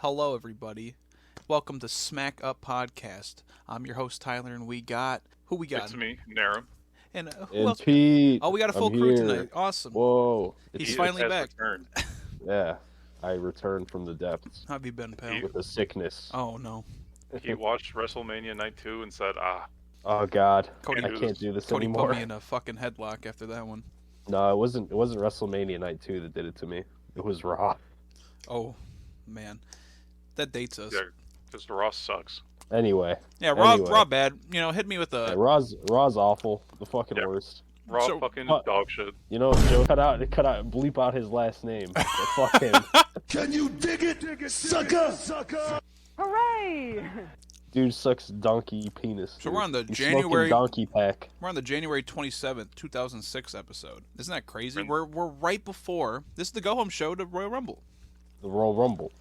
Hello, everybody. Welcome to Smack Up Podcast. I'm your host, Tyler, and we got... Who we got? It's me, Naram. And who And else? Pete. Oh, we got a full I'm crew here. tonight. Awesome. Whoa. He's He finally has back. returned. Yeah. I returned from the depths How have you been, pal? with a sickness. Oh, no. He watched WrestleMania Night 2 and said, Oh, God. Cody, I can't do this Cody anymore. put me in a fucking headlock after that one. No, it wasn't WrestleMania Night 2 that did it to me. It was Raw. Oh, man. That dates us. yeah, because Raw sucks. Anyway. Yeah, Raw, Anyway. Raw bad. You know, hit me with a... Yeah, Raw's awful. The fucking Yeah. worst. Raw So- fucking What? dog shit. You know, Joe, cut out, bleep out his last name. Fuck him. Can you dig it, sucker? Hooray! Dude sucks donkey penis. So we're on the He's January- smoking donkey pack. We're on the January 27th, 2006 episode. Isn't that crazy? Right. We're right before... This is the go-home show to Royal Rumble. The Royal Rumble.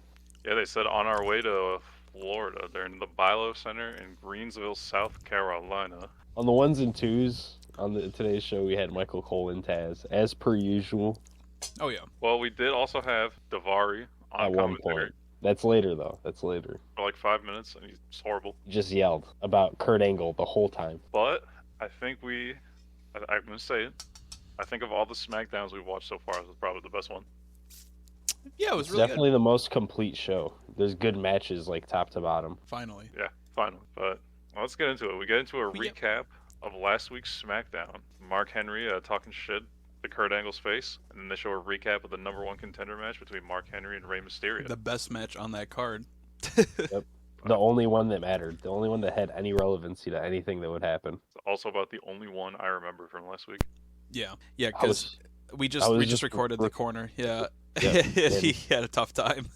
Yeah, they said on our way to Florida. They're in the Bilo Center in Greensville, South Carolina. On the ones and twos, on today's show, we had Michael Cole and Taz, as per usual. Oh, yeah. Well, we did also have Davari on At one commentary point. That's later, though. That's later. for like 5 minutes, and he's horrible. He just yelled about Kurt Angle the whole time. But I think I'm going to say it. I think of all the SmackDowns we've watched so far, this is probably the best one. Yeah, it was It's really definitely the most complete show. There's good matches, like, top to bottom. good. Finally. Yeah, finally. But let's get into it. We get into a Yeah. recap of last week's SmackDown. Mark Henry talking shit to Kurt Angle's face, and then they show a recap of the number one contender match between Mark Henry and Rey Mysterio. The best match on that card. The only one that mattered. The only one that had any relevancy to anything that would happen. It's also about the only one I remember from last week. Yeah. Yeah, I was- because we I was just just recorded the corner. Yeah. Yeah, He had a tough time.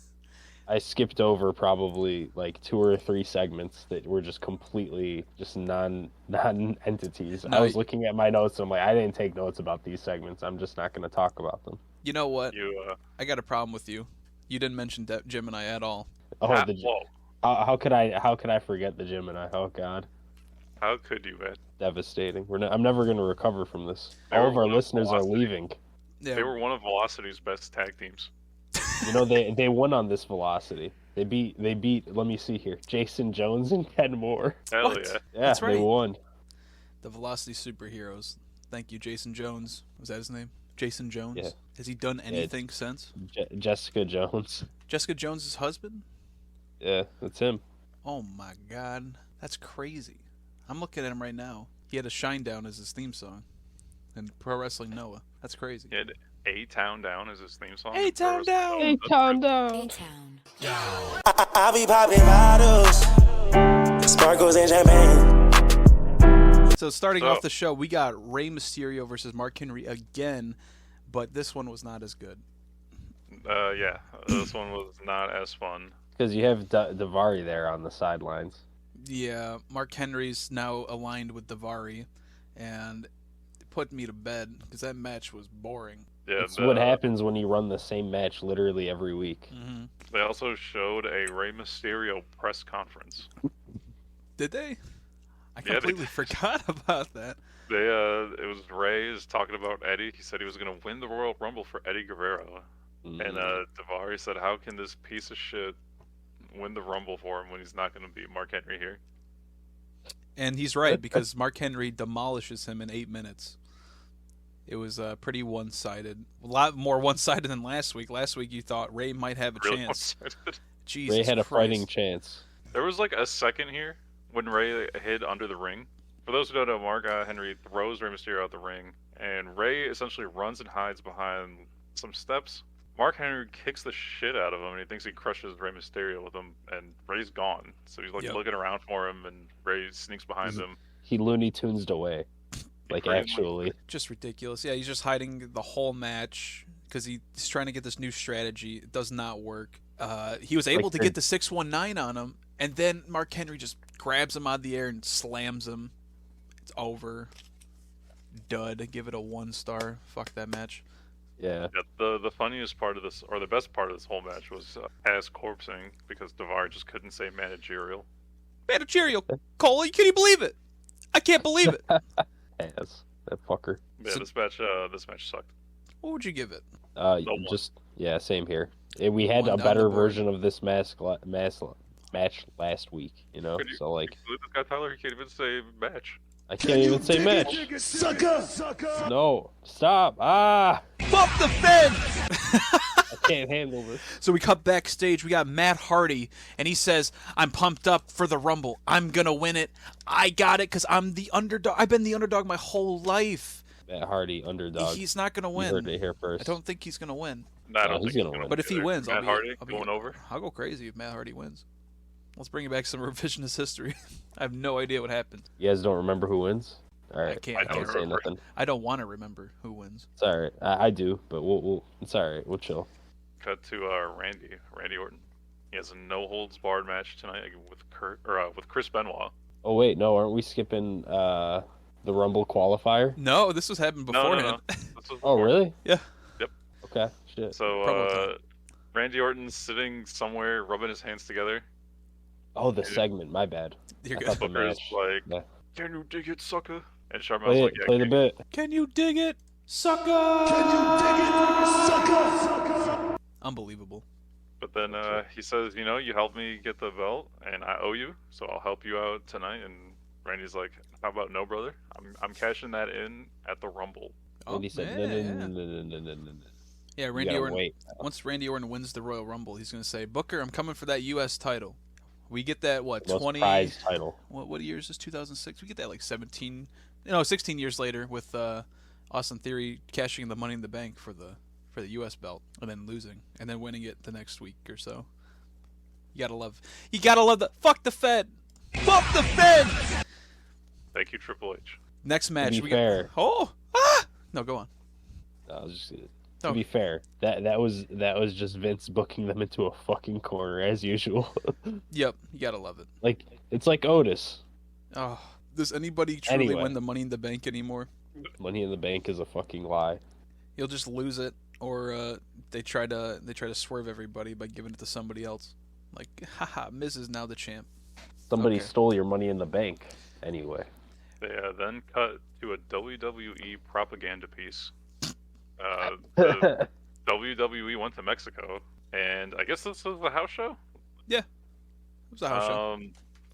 I skipped over probably like 2 or 3 segments that were just completely just non-entities. No, I was looking at my notes and I'm like, I didn't take notes about these segments. I'm just not going to talk about them. You know what? You, I got a problem with you. You didn't mention Gemini at all. Oh, whoa, how could I forget the Gemini? Oh God, how could you, man? devastating. I'm never going to recover from this. They All were of our one of listeners are Velocity. leaving. Yeah. They were one of Velocity's best tag teams. You know they won on this Velocity. They beat. Let me see here. Jason Jones and Ken Moore. Hell What? yeah. Yeah, That's they right. won. The Velocity Superheroes. Thank you, Jason Jones. Was that his name? Jason Jones? Yeah. Has he done anything since? Jessica Jones. Jessica Jones' husband? Yeah, that's him. Oh my god. That's crazy. I'm looking at him right now. He had a Shine Down as his theme song. And Pro Wrestling Noah. That's crazy. He had A-Town Down as his theme song. A-Town Down! A-Town down. A-Town. I be popping bottles, sparkles and champagne. So starting So- off the show, we got Rey Mysterio versus Mark Henry again, but this one was not as good. Yeah, this one was not as fun. Because you have Davari there on the sidelines. Yeah, Mark Henry's now aligned with Davari, and it put me to bed because that match was boring. Yeah, It's what happens when you run the same match literally every week. Mm-hmm. They also showed a Rey Mysterio press conference. Did they? I Yeah, they completely did. forgot about that. It was Rey is talking about Eddie. He said he was going to win the Royal Rumble for Eddie Guerrero. Mm. And Davari said, how can this piece of shit win the Rumble for him when he's not going to beat Mark Henry here? And he's right, because Mark Henry demolishes him in 8 minutes. It was pretty one-sided. A lot more one-sided than last week. Last week you thought Rey might have a Really chance. one-sided. Jesus Ray had a Christ. fighting chance. There was like a second here when Rey hid under the ring. For those who don't know, Mark Henry throws Rey Mysterio out the ring, and Rey essentially runs and hides behind some steps. Mark Henry kicks the shit out of him, and he thinks he crushes Rey Mysterio with him, and Rey's gone. So he's like Yep. looking around for him, and Rey sneaks behind him. He Looney Tunesed away. Like, Pretty much. actually. Just ridiculous. Yeah, he's just hiding the whole match because he's trying to get this new strategy. It does not work. He was able to get the 619 on him, and then Mark Henry just grabs him out of the air and slams him. It's over. Dud. Give it a 1 star. Fuck that match. Yeah. Yeah, the funniest part of this, or the best part of this whole match, was Taz corpsing because Davari just couldn't say managerial. Managerial. Cole, can you believe it? I can't believe it. Ass. That fucker. Yeah, So- this match sucked. What would you give it? one. Yeah, same here. We had One a down better the board. version of this match last week, you know. So like, Believe this guy Tyler, he can't even say match. I can't even say match. Sucker! No, stop! Ah, Bump the Fed! I can't handle this. So we cut backstage. We got Matt Hardy, and he says, "I'm pumped up for the Rumble. I'm gonna win it. I got it because I'm the underdog. I've been the underdog my whole life." Matt Hardy underdog. He's not gonna You win. heard it here first. I don't think he's gonna win. No, I No, don't he's think gonna win. But if he either. wins, Matt Hardy I'll be going over. I'll go crazy if Matt Hardy wins. Let's bring back some revisionist history. I have no idea what happened. You guys don't remember who wins? All right, I can't. I I don't can't say remember. nothing. I don't want to remember who wins. It's all right. I do, but we'll. It's all right. We'll chill. Cut to Randy Orton. He has a no holds barred match tonight with Chris Benoit. Oh wait, no, aren't we skipping the Rumble qualifier? No, this was happened beforehand. No. This was Oh before. really? Yeah. Yep. Okay. Shit. So Promo time. Randy Orton's sitting somewhere, rubbing his hands together. Oh, the segment. My bad. You're I good. thought the Booker's match. like, Yeah. "Can you dig it, sucker?" And Sharpman's Play like, it. "Yeah, Play the kick bit. Can you dig it, sucker? Can you dig it, sucker? Unbelievable. But then he says, you helped me get the belt, and I owe you, so I'll help you out tonight. And Randy's like, how about no, brother? I'm cashing that in at the Rumble. And he said, yeah, no, no, yeah. no, no, no, no, no, no. Yeah, You Randy gotta Orton. wait. Once Randy Orton wins the Royal Rumble, he's gonna say, "Booker, I'm coming for that U.S. title." We get that what Most 20? prized title. What year is this? 2006. We get that like 16 years later with Austin Theory cashing the Money in the Bank for the U.S. belt and then losing and then winning it the next week or so. You gotta love the fuck the Fed, fuck the Fed. Thank you, Triple H. Next match, be we fair. get no, go on. I was just, Oh. to be fair, that was just Vince booking them into a fucking corner as usual. Yep, you gotta love it. Like it's like Otis. Oh, does anybody truly Anyway. win the Money in the Bank anymore? Money in the Bank is a fucking lie. You'll just lose it, or they try to swerve everybody by giving it to somebody else. Like, haha, Miz is now the champ. Somebody Okay. stole your Money in the Bank. Anyway, They then cut to a WWE propaganda piece. The WWE went to Mexico, and I guess this was the house show. It was a house show.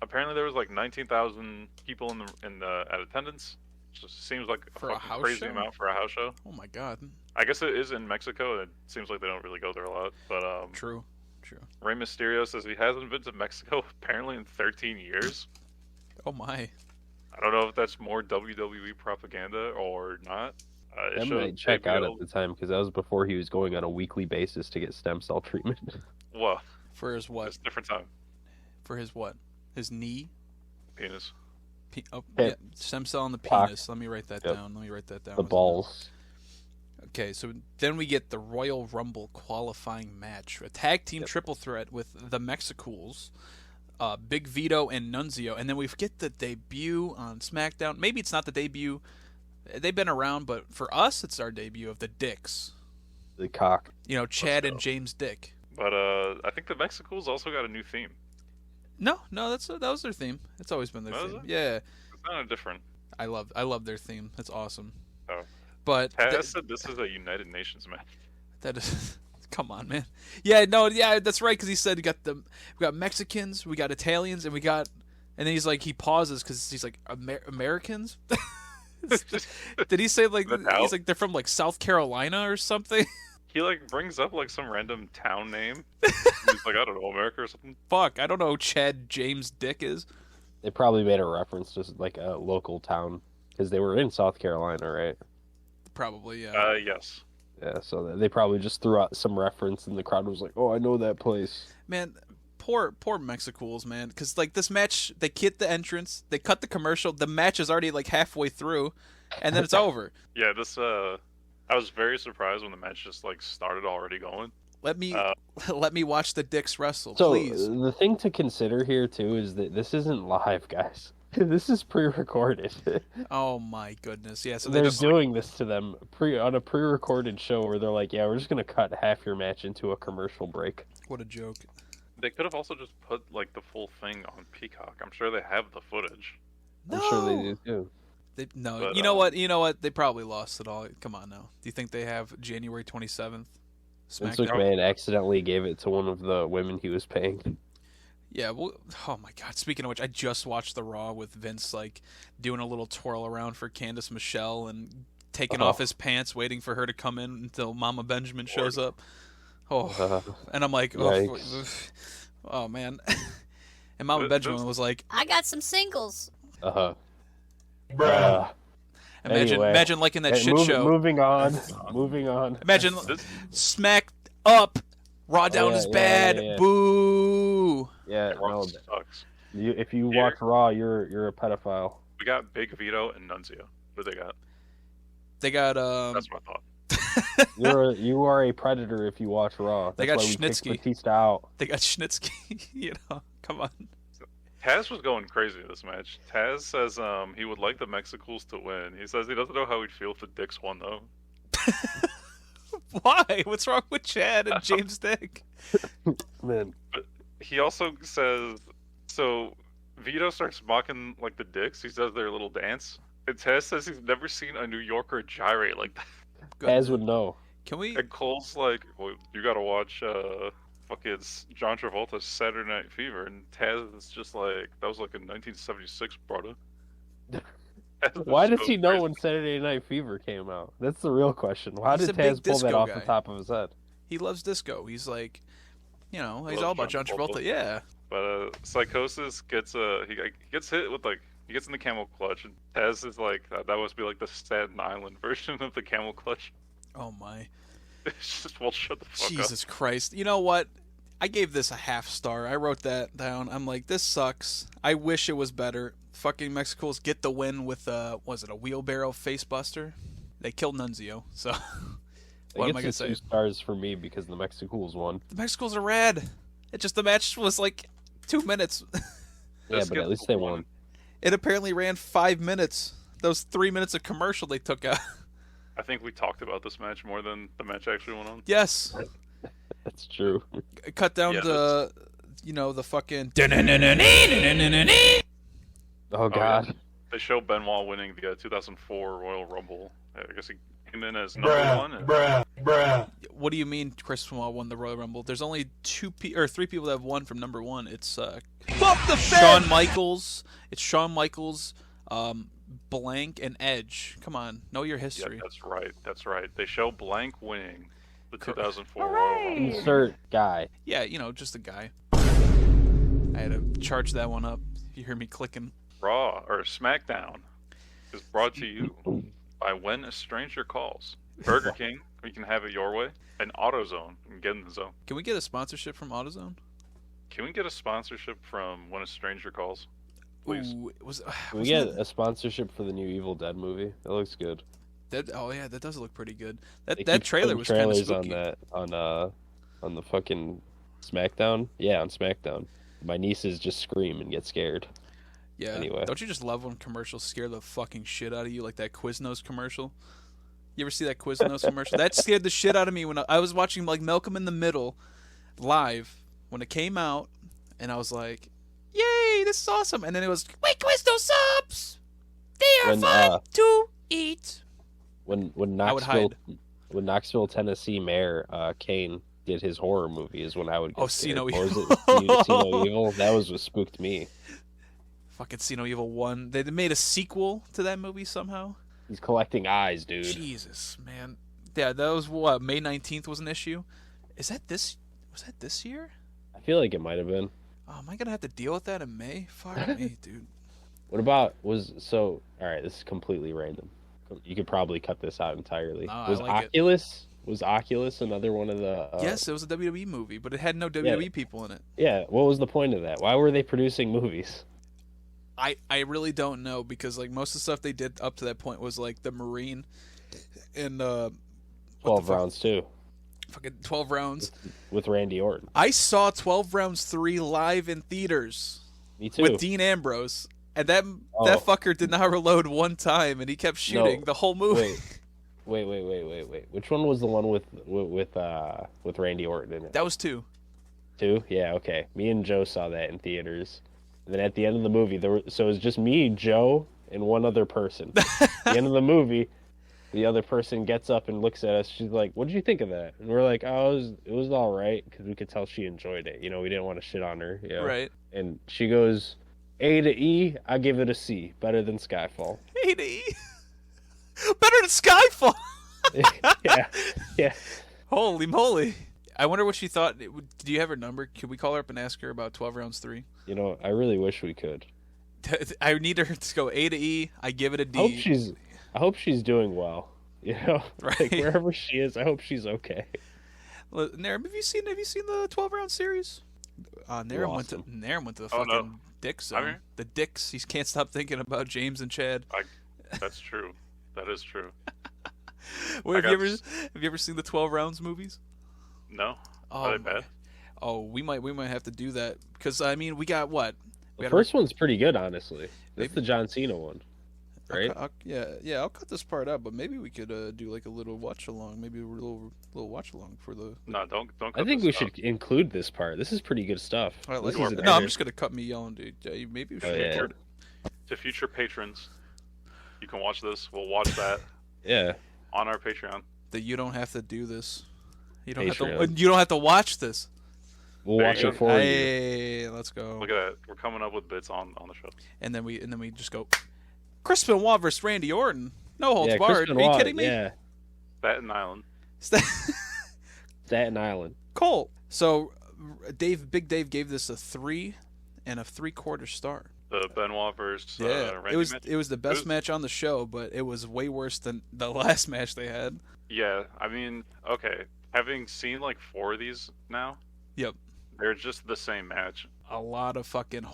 Apparently, there was like 19,000 people at attendance. Just seems like For a fucking house crazy show? amount for a house show. Oh my god. I guess it is in Mexico. It seems like they don't really go there a lot. But True. Rey Mysterio says he hasn't been to Mexico apparently in 13 years. Oh my. I don't know if that's more WWE propaganda or not. It I shows might check out JBL at the time because that was before he was going on a weekly basis to get stem cell treatment. Well, For his what? it's a different time. For his what? His knee? Penis. Yeah. Yeah, stem cell on the Cock. penis. Let me write that Yep. down. The balls. Okay, so then we get the Royal Rumble qualifying match. A tag team triple threat with the Mexicools, Big Vito and Nunzio. And then we get the debut on SmackDown. Maybe it's not the debut. They've been around, but for us, it's our debut of the Dicks. The cock. Chad go. and James Dick. But I think the Mexicools also got a new theme. No, that was their theme. It's always been their Was theme. it? Yeah, It's kind of different. I love their theme. That's awesome. Oh. But Taz said this is a United Nations match. that is, come on, man. Yeah, that's right. Because he said we got Mexicans, we got Italians, and then he pauses because he's like Americans. Did he say like That's how- he's like they're from like South Carolina or something? He brings up some random town name. He's like, I don't know, America or something. Fuck, I don't know who Chad James Dick is. They probably made a reference to like a local town because they were in South Carolina, right? Probably, yeah. Yes. Yeah, so they probably just threw out some reference, and the crowd was like, "Oh, I know that place." Man, poor Mexicools, man. Because like this match, they get the entrance, they cut the commercial, the match is already like halfway through, and then it's over. Yeah, I was very surprised when the match just started already going. Let me watch the Dicks wrestle, So please. the thing to consider here too is that this isn't live, guys. This is pre-recorded. Oh my goodness, yeah. So they They're just doing this to them on a pre-recorded show where they're like, "Yeah, we're just gonna cut half your match into a commercial break." what a joke. They could have also just put the full thing on Peacock. I'm sure they have the footage. I'm sure they do too. No, But, you know what? They probably lost it all. Come on now. Do you think they have January 27th? Vince SmackDown. McMahon accidentally gave it to one of the women he was paying. Yeah, well, oh my God. Speaking of which, I just watched the Raw with Vince like doing a little twirl around for Candice Michelle and taking off his pants, waiting for her to come in until Mama Benjamin shows up. Oh, and I'm like, oh man. And Mama Benjamin was like, I got some singles. Imagine like in that shit show. Moving on. Imagine smacked up. Raw down is bad. Yeah. Boo. Yeah, Raw no. sucks. If you watch Raw, you're a pedophile. We got Big Vito and Nunzio. What do they got? They got That's what I thought. You are a predator if you watch Raw. That's They got why we kicked Schnitzky. Batista out. They got Schnitzky. Come on. Taz was going crazy in this match. Taz says he would like the Mexicals to win. He says he doesn't know how he'd feel if the Dicks won though. Why? What's wrong with Chad and James Dick? Man, He also says, so Vito starts mocking like the Dicks. He does their little dance. And Taz says he's never seen a New Yorker gyrate like that. Taz would know. Can we? And Cole's like, well, you gotta watch fucking John Travolta's Saturday Night Fever. And Taz is just like, that was like in 1976, brother. Why does he know when Saturday Night Fever came out? That's the real question. Why He's did a big Taz pull that disco off guy. the top of his head? He loves disco. He's like, he's Loves all about John John Travolta. Travolta. Yeah. But Psychosis gets he gets hit with like he gets in the camel clutch, and Taz is like that must be like the Staten Island version of the camel clutch. Oh my. It's just well, shut the fuck up. Jesus Christ. You know what? I gave this a half star. I wrote that down. I'm like, this sucks. I wish it was better. Fucking Mexicals get the win with was it a wheelbarrow facebuster? They killed Nunzio. So what am I gonna say? 2 stars for me because the Mexicools won. The Mexicals are rad. It just the match was like 2 minutes. Yeah, but at least they won. It apparently ran 5 minutes. Those 3 minutes of commercial they took out. I think we talked about this match more than the match actually went on. Yes. That's true. Cut down Yeah, to the fucking Oh God. Yeah. They show Benoit winning the 2004 Royal Rumble. I guess he came in as number one. And What do you mean Chris Benoit won the Royal Rumble? There's only 3 people that have won from number one. It's Shawn Michaels. It's Shawn Michaels, Blank, and Edge. Come on, know your yeah, history. that's right. They show Blank winning the 2004 Royal Rumble. Insert guy. Yeah, just a guy. I had to charge that one up. You hear me clicking. Raw or SmackDown is brought to you by When a Stranger Calls. Burger King, we can have it your way. And AutoZone, you can get in the zone. Can we get a sponsorship from AutoZone? Can we get a sponsorship from When a Stranger Calls? Please. Ooh, Can we get a sponsorship for the new Evil Dead movie? That looks good. that does look pretty good. They That keep trailer putting was kind of trailers spooky. on the fucking SmackDown. Yeah, on SmackDown. My nieces just scream and get scared. Yeah. Anyway. Don't you just love when commercials scare the fucking shit out of you, like that Quiznos commercial? You ever see that Quiznos commercial? That scared the shit out of me when I was watching like Malcolm in the Middle live when it came out, and I was like, "Yay, this is awesome!" And then it was, "Wait, Quiznos subs! They are fun to eat." When I would hide. Knoxville, Tennessee Mayor Kane did his horror movie is when I would get Oh, scared. See No What was Evil. it? See No Evil. That was what spooked me. Fucking See No Evil 1. They made a sequel to that movie somehow. He's collecting eyes, dude. Jesus, man. Yeah, that was what, May 19th was an issue? Was that this year? I feel like it might have been. Oh, am I gonna have to deal with that in May? Fuck me, dude. What about all right, this is completely random. You could probably cut this out entirely. No, I Was like it. Oculus another one of the Yes, it was a WWE movie, but it had no WWE people in it. Yeah, what was the point of that? Why were they producing movies? I really don't know, because like most of the stuff they did up to that point was like the Marine and 12 rounds too, fucking 12 rounds. with Randy Orton. I saw 12 rounds 3 live in theaters Me too. with Dean Ambrose, and that fucker did not reload one time, and he kept shooting the whole movie. Wait. Which one was the one with Randy Orton in it? That was 2. 2? Yeah, okay. Me and Joe saw that in theaters. And then at the end of the movie, so it was just me, Joe, and one other person. At the end of the movie, the other person gets up and looks at us. She's like, "What did you think of that?" And we're like, "Oh, it was all right," because we could tell she enjoyed it. You know, we didn't want to shit on her. You know? Right. And she goes, "A to E, I give it a C. Better than Skyfall." A to E. Better than Skyfall. yeah. Holy moly. I wonder what she thought. Do you have her number? Could we call her up and ask her about 12 rounds 3? You know, I really wish we could. I need her to go A to E. I give it a D. I hope she's doing well. You know, Right. like wherever she is, I hope she's okay. Naram, have you seen the 12 round series? Naram Awesome. went to the fucking dick zone. I mean, the dicks. He can't stop thinking about James and Chad. That's true. That is true. Wait, have you ever seen the 12 rounds movies? No. Oh, Are they bad? Oh, we might have to do that because I mean we got what? The first one's pretty good, honestly. That's the John Cena one, right? I'll cut this part out, but maybe we could do like a little watch along, maybe a little watch along for the. No, don't. I think we should include this part. This is pretty good stuff. I like This it. is No, I'm just gonna cut me yelling, dude. Maybe we should. yeah. To future patrons, you can watch this. We'll watch that Yeah. on our Patreon. That you don't have to do this. You don't have to watch this. We'll There watch you it go. for you. Hey, let's go. Look at that. We're coming up with bits on the show. And then we just go. Chris Benoit versus Randy Orton. No holds Yeah, Chris barred. Are you Benoit, kidding me? Yeah. Staten Island. Staten Island. Cool. So, Big Dave gave this a 3 and a 3/4 star. The Benoit versus Randy it was match. it was the best match on the show, but it was way worse than the last match they had. Yeah, I mean, okay. Having seen like 4 of these now, Yep. they're just the same match. A lot of fucking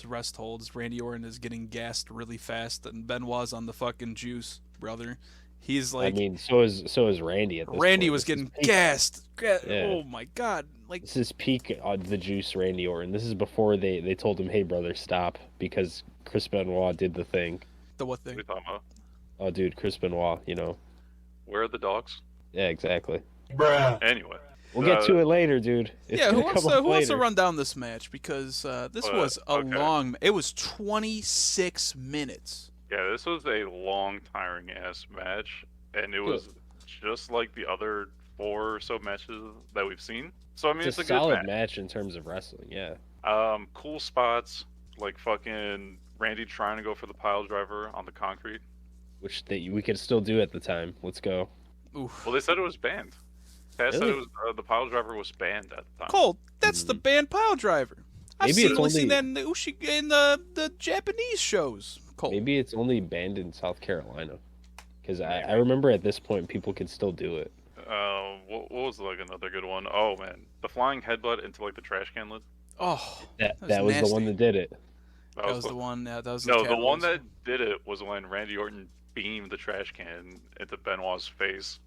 rest holds. Randy Orton is getting gassed really fast, and Benoit's on the fucking juice, brother. He's like, I mean, so is Randy at this Randy point. was This getting is peak- gassed. Yeah. Oh my god! Like, This is peak the juice Randy Orton. This is before they told him, "Hey, brother, stop," because Chris Benoit did the thing. the what What are thing? we talking about? Oh, dude, Chris Benoit, you know. Where are the dogs? Yeah, exactly. Anyway. We'll get to it later, dude. It's Yeah, who gonna wants come to up later. run down this match because this was a okay. long. It was 26 minutes. Yeah, this was a long, tiring ass match, and it was just like the other 4 or so matches that we've seen. So I mean, It's it's a a good solid match. match in terms of wrestling. Yeah. Cool spots like fucking Randy trying to go for the pile driver on the concrete. Which we could still do at the time. Let's go. Oof. Well, they said it was banned. Taz said Really? it was the pile driver was banned at the time. Cole, that's the band pile driver. I've Maybe seen, it's only seen that only- in the Japanese shows. Cole. Maybe it's only banned in South Carolina. Because I remember at this point people could still do it. What was like another good one? Oh man, the flying headbutt into like the trash can lid. Oh, That was was the nasty. one that did it. that was the one. That was No, the the one Cowboys. that did it was when Randy Orton beamed the trash can into Benoit's face.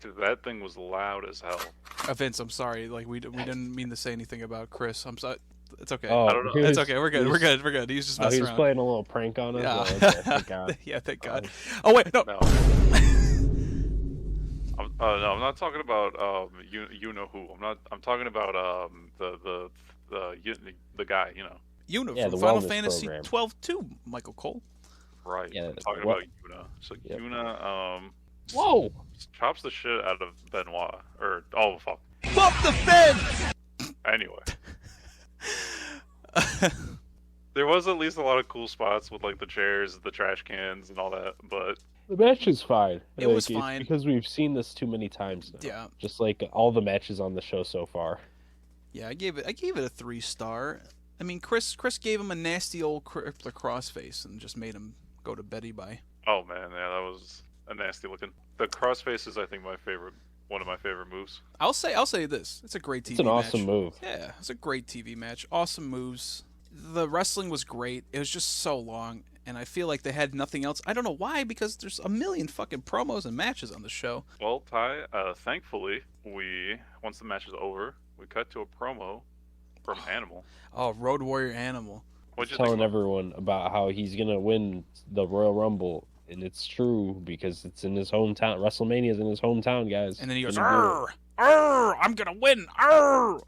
'Cause that thing was loud as hell. Vince, I'm sorry. Like we didn't mean to say anything about Chris. I'm sorry. It's okay. Oh, I don't know. he It's was- okay. We're good. he We're was- good. We're good. He's just Oh, messing he was around. playing a little prank on us. Yeah. Oh, okay, thank God. Yeah. Thank God. Oh wait, no. No. No, I'm not talking about you know who. I'm talking about the guy, you know. Yuna Yeah, from the Final wellness Fantasy program. 12 too, Michael Cole. Right. Yeah, I'm talking what- about Yuna. So Yep. Yuna Whoa! chops the shit out of Benoit. Or oh fuck. Bump the fence. Anyway. There was at least a lot of cool spots with like the chairs, the trash cans, and all that, but The match is fine. It was it's fine. because we've seen this too many times now. Yeah. Just like all the matches on the show so far. Yeah, I gave it a 3-star. I mean, Chris gave him a nasty old crippler crossface and just made him go to Betty by. oh man, yeah, that was a nasty looking. The crossface is I think one of my favorite moves. I'll say this. It's a great TV It's an awesome match. move. Yeah, it's a great TV match. Awesome moves. The wrestling was great. It was just so long, and I feel like they had nothing else. I don't know why, because there's a million fucking promos and matches on the show. Well, Ty, thankfully, once the match is over, we cut to a promo from Animal. Oh, Road Warrior Animal. What'd you Telling think? everyone about how he's gonna win the Royal Rumble, and it's true because it's in his hometown. WrestleMania's in his hometown, guys. And then he goes, Gonna do it. "Arr, arr, I'm gonna win, arr."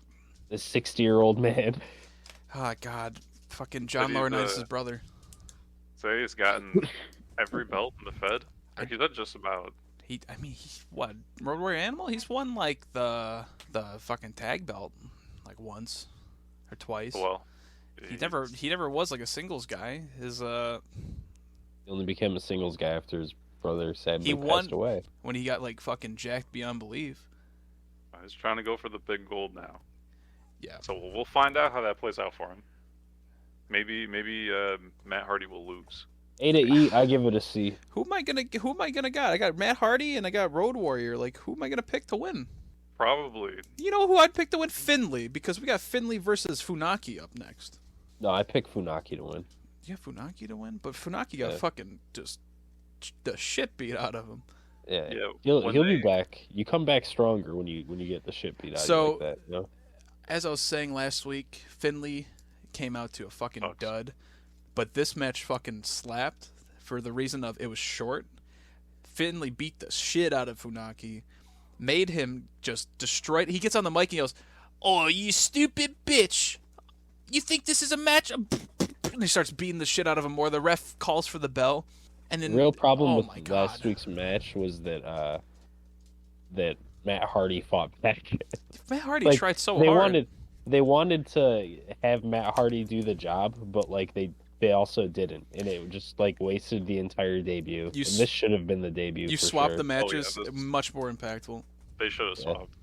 This 60-year-old man. Oh God, fucking John But he's, Laurinaitis' brother. Say he's gotten every belt in the Fed. He's not just about. He what? Road Warrior Animal? He's won like the fucking tag belt like once or twice. Well, He never was like a singles guy. His He only became a singles guy after his brother sadly He won- passed away. when he got like fucking jacked beyond belief. he's trying to go for the big gold now. Yeah. So we'll find out how that plays out for him. Maybe Matt Hardy will lose. A to E, I give it a C. Who am I gonna got? I got Matt Hardy and I got Road Warrior. Like, who am I gonna pick to win? Probably. You know who I'd pick to win? Finley, because we got Finley versus Funaki up next. No, I pick Funaki to win. You have Funaki to win, but Funaki got Yeah. fucking just the shit beat out of him. Yeah, Yeah, he'll when be they- back. You come back stronger when you get the shit beat out of So- you like that. You know? As I was saying last week, Finley came out to a fucking Sucks. dud, but this match fucking slapped for the reason of it was short. Finley beat the shit out of Funaki, made him just destroy. He gets on the mic and he goes, "Oh, you stupid bitch! You think this is a match?" And he starts beating the shit out of him more. The ref calls for the bell, and then The real problem oh with my God. last week's match was that that Matt Hardy fought back. Matt Hardy Like, tried so they hard. wanted to have Matt Hardy do the job, but like they also didn't, and it just like wasted the entire debut. You And s- this should have been the debut. You for swap sure. the matches, this- much more impactful. They should have Yeah. swapped.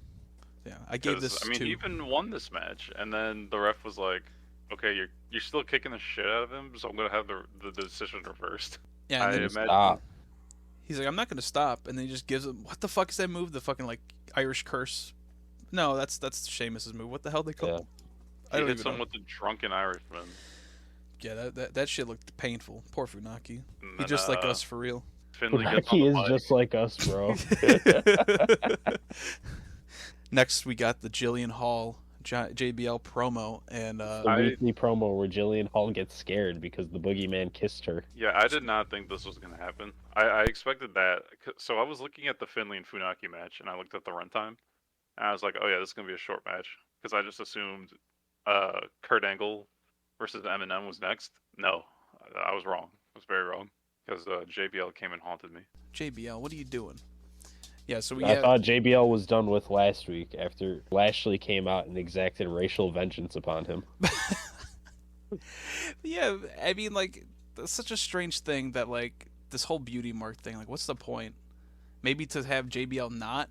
Yeah, I gave 'Cause, this I mean, two. he even won this match, and then the ref was like, "Okay, you're still kicking the shit out of him, so I'm gonna have the decision reversed." Yeah, and I then imagine. Stop. he's like, "I'm not gonna stop," and then he just gives him what the fuck is that move? The fucking like Irish curse? No, that's Sheamus's move. What the hell they call? Yeah. it? I He don't hits even him know. with the drunken Irishman. Yeah, that shit looked painful. Poor Funaki. And He then, just like us for real. Finley gets on Funaki the is mic. just like us, bro. Next, we got the Jillian Hall JBL promo, and The weekly promo where Jillian Hall gets scared because the boogeyman kissed her. Yeah, I did not think this was going to happen. I expected that. So I was looking at the Finley and Funaki match, and I looked at the runtime, and I was like, oh yeah, this is going to be a short match. Because I just assumed Kurt Angle versus Eminem was next. No, I was wrong. I was very wrong. Because JBL came and haunted me. JBL, what are you doing? Yeah, so we I have thought JBL was done with last week after Lashley came out and exacted racial vengeance upon him. yeah. I mean, like, that's such a strange thing that like this whole beauty mark thing. Like, what's the point? Maybe to have JBL not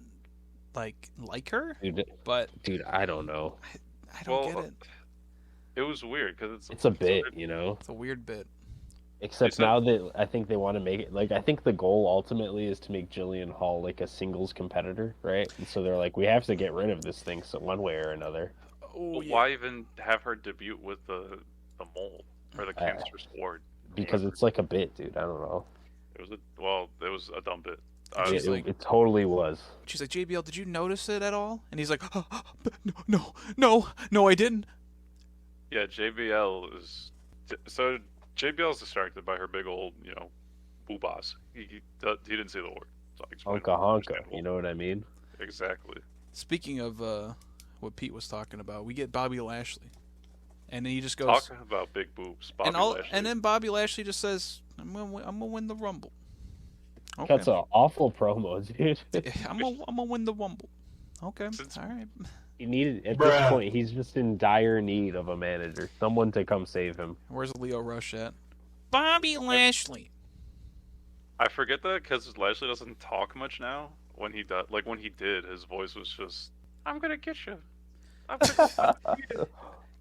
like her, but Dude, I don't know. I don't get it. It was weird because It's a bit, you know? It's a weird bit. Except It's a- now that I think they want to make it like I think the goal ultimately is to make Jillian Hall like a singles competitor, right? And so they're like, we have to get rid of this thing so one way or another. Oh But yeah. why even have her debut with the mole or the cancer sword? Because it's like a bit, dude. I don't know. It was a dumb bit. She's It, like- it totally was. She's like, JBL, did you notice it at all? And he's like, no, I didn't. Yeah, JBL is so JBL is distracted by her big old, boobas. He didn't see the word. So I explained Honka it. honka. Understandable. You know what I mean? Exactly. Speaking of what Pete was talking about, we get Bobby Lashley, and then he just goes, Talking about big boobs, Bobby Lashley. and then Bobby Lashley just says, I'm gonna win the Rumble. Okay. That's an awful promo, dude. I'm gonna win the Rumble. Okay, Since- all right. He needed at this point. He's just in dire need of a manager, someone to come save him. Where's Leo Rush at? Bobby Lashley. I forget that because Lashley doesn't talk much now. When he does, like when he did, his voice was just, "I'm gonna get you." I'm gonna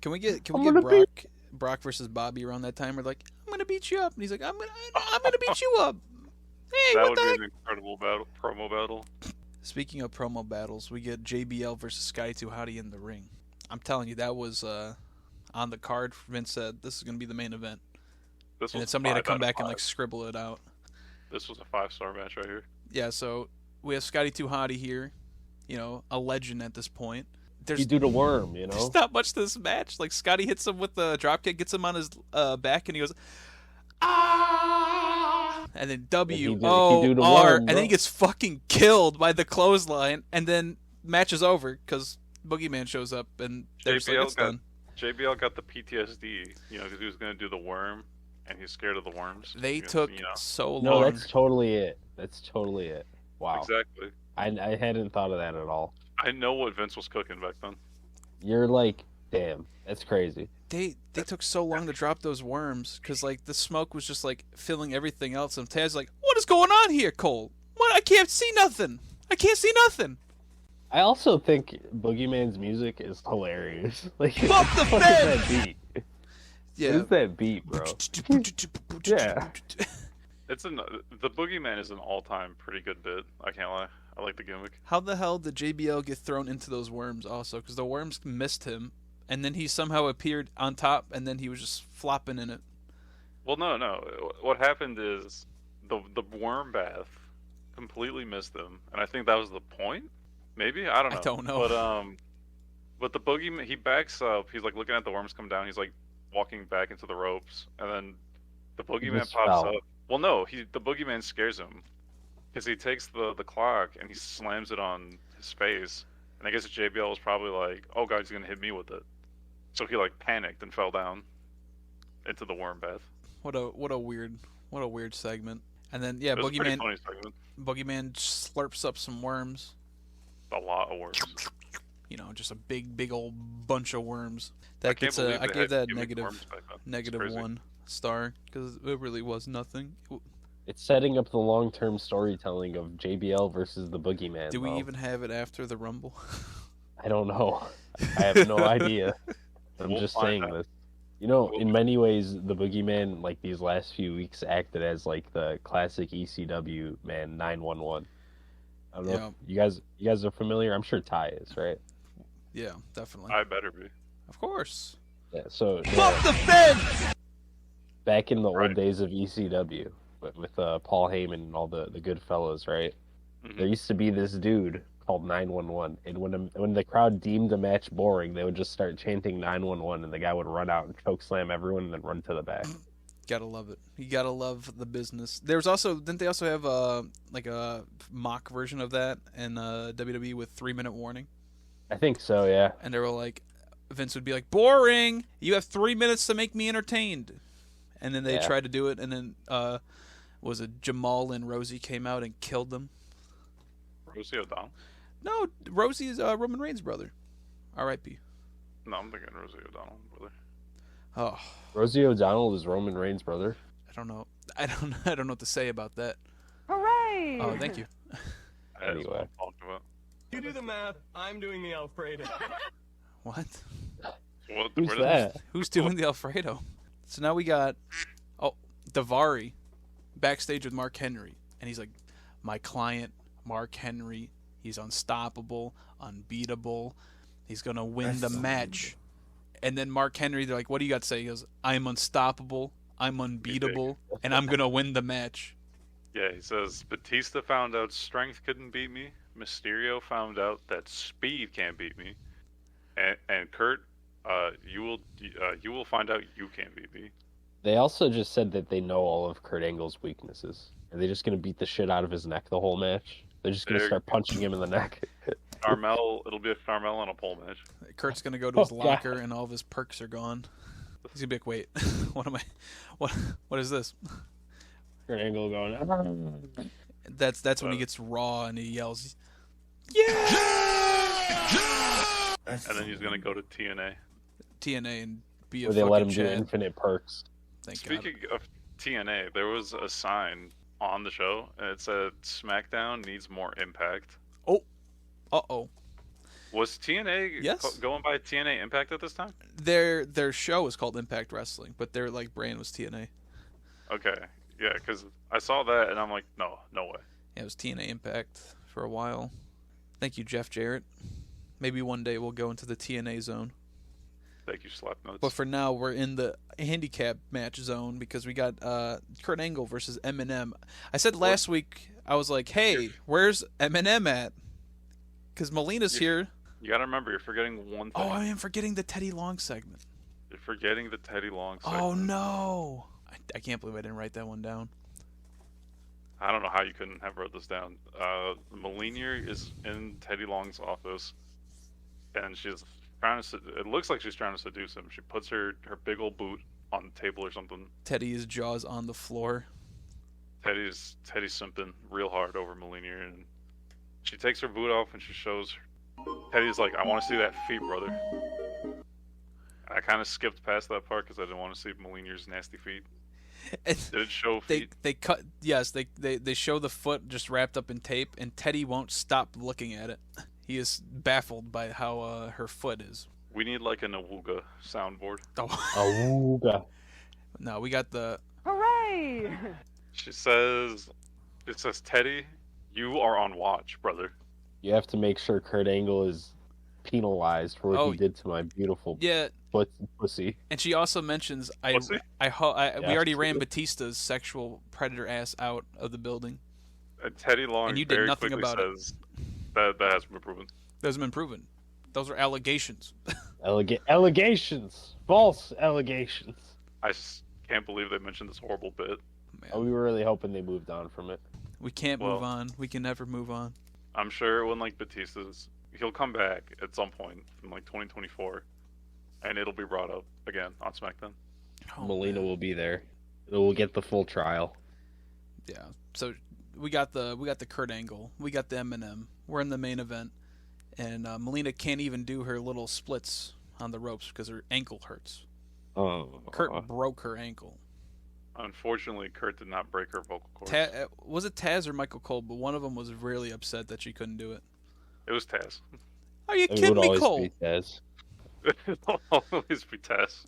Can we get I'm gonna Brock versus Bobby around that time? We're like, I'm gonna beat you up, and he's like, I'm gonna beat you up. Hey, that what would the be heck? an incredible promo battle. Speaking of promo battles, we get JBL versus Sky 2 Hottie in the ring. I'm telling you, that was on the card. Vince said this is gonna be the main event, This and was then somebody had to 5 come out of back and 5. like scribble it out. This was a 5-star match right here. Yeah, so we have Scotty 2 Hottie here, a legend at this point. You do the worm, you know. There's not much to this match. Like, Scotty hits him with the dropkick, gets him on his back, and he goes, ah! And then he W do O the R, worm, and then bro. he gets fucking killed by the clothesline, and then match is over because Boogeyman shows up, and they're just like, JBL it's got- done. JBL got the PTSD, because he was gonna do the worm, and he's scared of the worms. They Because, took you know, so long. No, that's totally it. That's totally it. Wow. exactly. I hadn't thought of that at all. I know what Vince was cooking back then. You're like, damn, that's crazy. They took so long to drop those worms because like the smoke was just like filling everything else. And Taz's like, "What is going on here, Cole? What? I can't see nothing. I can't see nothing." I also think Boogeyman's music is hilarious. Like, Bump the what is that beat? Yeah. What is that beat, bro? Yeah. The Boogeyman is an all-time pretty good bit. I can't lie. I like the gimmick. How the hell did JBL get thrown into those worms also? Because the worms missed him, and then he somehow appeared on top, and then he was just flopping in it. Well, no. What happened is the worm bath completely missed him, and I think that was the point. Maybe I don't know. I don't know. But the Boogeyman, he backs up. He's like looking at the worms come down. He's like walking back into the ropes, and then the Boogeyman just pops fell. up. Well, no, the Boogeyman scares him because he takes the clock and he slams it on his face. And I guess JBL was probably like, "Oh God, he's gonna hit me with it." So he like panicked and fell down into the worm bath. What a weird segment. And then yeah, It was a pretty Boogeyman funny segment. Boogeyman slurps up some worms. A lot of worms. You know, just a big old bunch of worms. I That can't gets believe I they gave had that gimmick worms back then. It's negative crazy. 1 star because it really was nothing. It's setting up the long-term storytelling of JBL versus the Boogeyman. Do we though. even have it after the Rumble? I don't know. I have no idea. I'm We'll just find saying out. this. You know, in many ways, the Boogeyman, like these last few weeks, acted as like the classic ECW man 911. I don't know. Yeah. If you guys are familiar. I'm sure Ty is, right? Yeah, definitely. I better be. Of course. Yeah. So Bump the fence! back in the Right. old days of ECW, with Paul Heyman and all the good fellows, right? Mhm. There used to be this dude called 911, and when the crowd deemed a match boring, they would just start chanting 911, and the guy would run out and choke slam everyone and then run to the back. Gotta love it. You gotta love the business. There's also didn't they also have like a mock version of that in WWE with 3-minute warning? I think so, yeah. And they were like, Vince would be like, "Boring. You have 3 minutes to make me entertained." And then they Yeah. tried to do it, and then was it Jamal and Rosie came out and killed them? Rosie O'Donnell? No, Rosie is Roman Reigns' brother. R.I.P. No, I'm thinking Rosie O'Donnell, brother. Oh, Rosie O'Donnell is Roman Reigns' brother. I don't know. I don't know what to say about that. Hooray! Oh, thank you. That is what Anyway. I'm talking about. You do the math, I'm doing the Alfredo. What? What, Who's where did- that? Who's doing the Alfredo? So now we got Davari backstage with Mark Henry, and he's like, "My client, Mark Henry, he's unstoppable, unbeatable. He's gonna win the match." And then Mark Henry, they're like, "What do you got to say?" He goes, "I'm unstoppable, I'm unbeatable, and I'm gonna win the match." Yeah, he says Batista found out strength couldn't beat me. Mysterio found out that speed can't beat me, and Kurt, you will find out you can't beat me. They also just said that they know all of Kurt Angle's weaknesses. Are they just going to beat the shit out of his neck the whole match? They're just going to There- start punching him in the neck. It'll be a Carmel and a pole match. Kurt's gonna go to his Oh, locker, and all of his perks are gone. He's gonna be like, "Wait, what am I? What is this?" Kurt Angle going, That's when he gets raw and he yells, "Yeah!" And then he's gonna go to TNA. TNA and be a where they let him fucking do Chad. infinite perks. Thank God. Speaking of TNA, there was a sign on the show, and it said SmackDown needs more Impact. Uh-oh. Was TNA Yes. going by TNA Impact at this time? Their show is called Impact Wrestling, but their like brand was TNA. Okay, yeah, because I saw that and I'm like, no way. Yeah, it was TNA Impact for a while. Thank you, Jeff Jarrett. Maybe one day we'll go into the TNA zone. Thank you, Slapnuts. But for now, we're in the handicap match zone because we got Kurt Angle versus Eminem. I said last week, I was like, "Hey, where's Eminem at?" Because Melina's here. You gotta remember, you're forgetting one thing. Oh, I am forgetting the Teddy Long segment. You're forgetting the Teddy Long segment. Oh no! I can't believe I didn't write that one down. I don't know how you couldn't have wrote this down. Melina is in Teddy Long's office, and she's trying to. It looks like she's trying to seduce him. She puts her big old boot on the table or something. Teddy's jaws on the floor. Teddy's simping real hard over Molina, and she takes her boot off and she shows her. Teddy's like, I want to see that feet, brother. I kind of skipped past that part because I didn't want to see Molina's nasty feet. Did it show feet? They cut. Yes, they show the foot just wrapped up in tape, and Teddy won't stop looking at it. He is baffled by how her foot is. We need like an awooga soundboard. Oh. Awooga. No, we got the. Hooray! It says, Teddy, you are on watch, brother. You have to make sure Kurt Angle is penalized for what he did to my beautiful pussy. And she also mentions, we already ran Batista's sexual predator ass out of the building. And Teddy Long and you did very nothing quickly about says that hasn't been proven. That hasn't been proven. Those are allegations. Allegations. False allegations. I just can't believe they mentioned this horrible bit. Man. Oh, we were really hoping they moved on from it. We can't move on. We can never move on. I'm sure when like Batista's, he'll come back at some point in like 2024, and it'll be brought up again on SmackDown. Oh, Molina will be there. We'll get the full trial. Yeah. So we got the Kurt Angle. We got the Eminem. We're in the main event, and Molina can't even do her little splits on the ropes because her ankle hurts. Oh. Kurt broke her ankle. Unfortunately, Kurt did not break her vocal cords. Was it Taz or Michael Cole? But one of them was really upset that she couldn't do it. It was Taz. Are you kidding me, Cole? Be Taz. It'll always be Taz.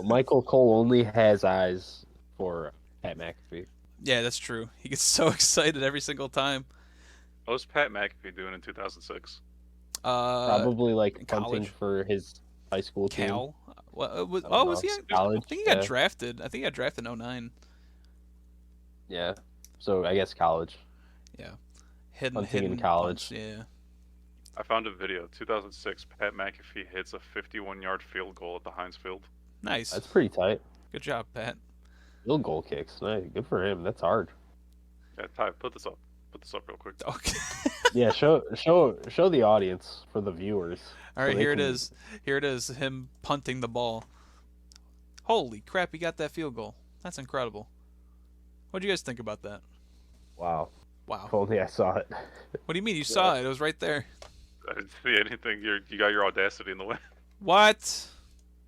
Michael Cole only has eyes for Pat McAfee. Yeah, that's true. He gets so excited every single time. What was Pat McAfee doing in 2006? Probably like punting college. For his high school team. Cal. Was he? College? I think he got drafted. I think he got drafted in 09. Yeah. So I guess college. Yeah. Hunting in college. Punts, yeah. I found a video. 2006, Pat McAfee hits a 51-yard field goal at the Heinz Field. Nice. That's pretty tight. Good job, Pat. Field goal kicks. Nice. Good for him. That's hard. Yeah, Ty, put this up. Put this up real quick. Okay. Yeah, show the audience for the viewers. All right, here it is. Here it is. Him punting the ball. Holy crap! He got that field goal. That's incredible. What do you guys think about that? Wow. Wow. If only I saw it. What do you mean? You saw it? It was right there. I didn't see anything. You got your audacity in the way. What?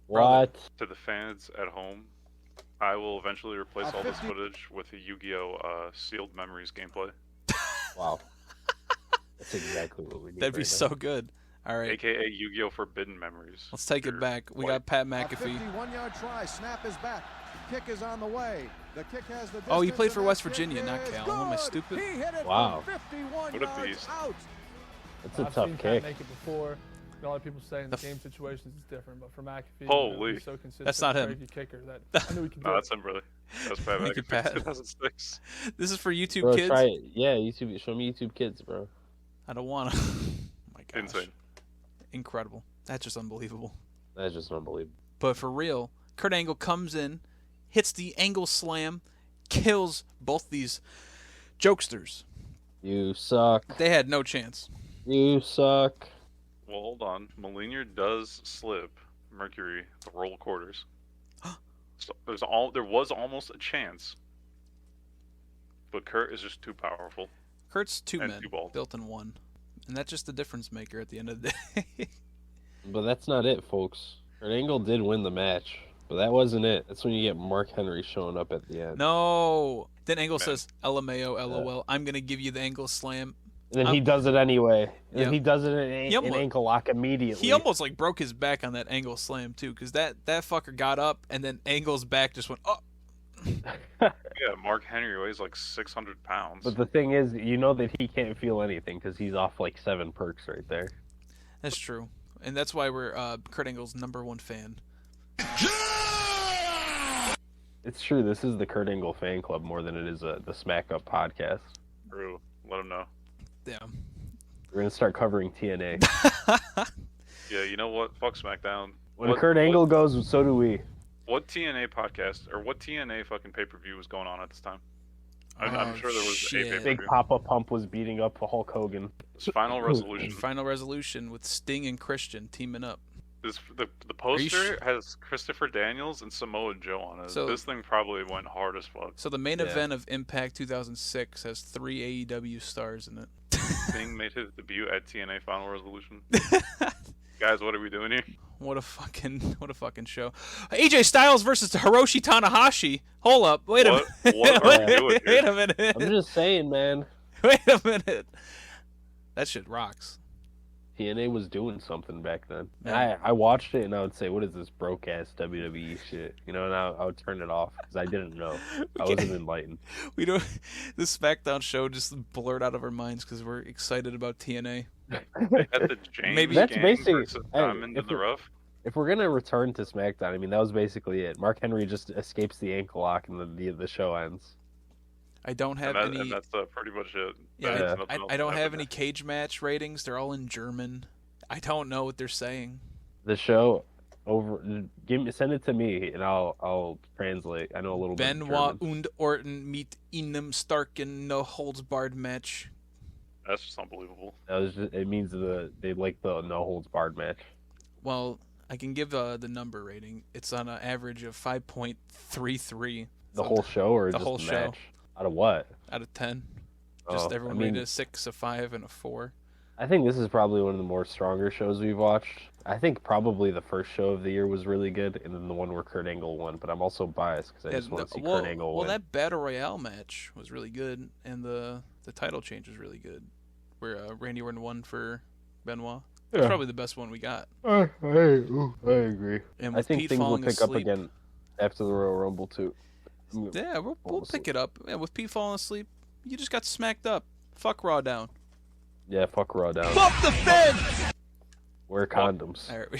What? To the fans at home, I will eventually replace all this footage with a Yu-Gi-Oh! Sealed Memories gameplay. Wow. That's exactly what we need. That'd be so good. All right. AKA Yu-Gi-Oh! Forbidden Memories. Let's take it back. We got Pat McAfee. 51-yard try. Snap is back. Kick is on the way. The kick has the Oh, he played for West Virginia, not Cal. Am I stupid? Wow. What a beast. That's a I've tough seen kick. Pat make it before. A lot of people say in the game situations it's different, but for McAfee, Holy. he's so consistent. That's not him. very good kicker that I knew he could do No, it. that's him, brother. That's Pat Thank you, McAfee. Pat. 2006. This is for YouTube Bro, kids. try it. Yeah, YouTube. Show me YouTube Kids, bro. I don't want to. Oh my gosh. Insane. Incredible. That's just unbelievable. That's just unbelievable. But for real, Kurt Angle comes in, hits the angle slam, kills both these jokesters. You suck. They had no chance. You suck. Well, hold on. Molina does slip Mercury the roll quarters. So there was almost a chance, but Kurt is just too powerful. Kurt's two And men two balls. built in one. And that's just the difference maker at the end of the day. But that's not it, folks. Kurt Angle did win the match, but that wasn't it. That's when you get Mark Henry showing up at the end. No. Then Angle says, LMAO, LOL. I'm going to give you the angle slam. And then he does it anyway. And Yep. he does it in ankle lock immediately. He almost like broke his back on that angle slam too, because that fucker got up and then Angle's back just went up. Yeah, Mark Henry weighs like 600 pounds. But the thing is, you know that he can't feel anything because he's off like 7 perks right there. That's true, and that's why we're Kurt Angle's #1 fan. It's true. This is the Kurt Angle fan club more than it is the Smack Up podcast. True. Let him know. Yeah. We're gonna start covering TNA. Yeah, you know what? Fuck SmackDown. When Kurt Angle goes, so do we. What TNA podcast or what TNA fucking pay-per-view was going on at this time? I'm sure there was shit. a Big pay-per-view. Papa Pump was beating up Hulk Hogan. It's Final Resolution. Final Resolution with Sting and Christian teaming up. The poster has Christopher Daniels and Samoa Joe on it. So- This thing probably went hard as fuck. So the main event of Impact 2006 has 3 AEW stars in it. Sting made his debut at TNA Final Resolution. Guys, what are we doing here? What a fucking show. AJ Styles versus Hiroshi Tanahashi. Hold up. Wait a minute. What are we doing Wait here? a minute. I'm just saying, man. Wait a minute. That shit rocks. TNA was doing something back then. Yeah. I watched it and I would say, "What is this broke ass WWE shit?" You know, and I would turn it off because I didn't know. I wasn't enlightened. We don't. The SmackDown show just blurred out of our minds because we're excited about TNA. At the James Maybe- That's Gang basically- versus hey, Diamond in if the it- Rough. If we're gonna return to SmackDown, I mean, that was basically it. Mark Henry just escapes the ankle lock and the show ends. I don't have And any. that's pretty much it. Yeah, There's Yeah. nothing else I don't have happening. any cage match ratings. They're all in German. I don't know what they're saying. The show send it to me and I'll translate. I know a little bit of Benoit German. und Orton meet Inem Stark in no holds barred match. That's just unbelievable. It means they like the no holds barred match. Well, I can give the number rating. It's on an average of 5.33. The whole show or the just whole the show. match? Out of what? Out of 10. Just Oh, everyone I mean, rated a 6, a 5, and a 4. I think this is probably one of the more stronger shows we've watched. I think probably the first show of the year was really good, and then the one where Kurt Angle won. But I'm also biased because I just want to see Kurt Angle well, win. that Battle Royale match was really good, and the title change was really good, where Randy Orton won for Benoit. That's Yeah. probably the best one we got. I agree. And I with think Pete things will falling pick up asleep, again after the Royal Rumble too. Yeah, we'll Falling pick it up. Yeah, with Pete falling asleep, you just got smacked up. Fuck Raw down. Yeah, fuck Raw down. Bump the fence! Wear condoms. All right, we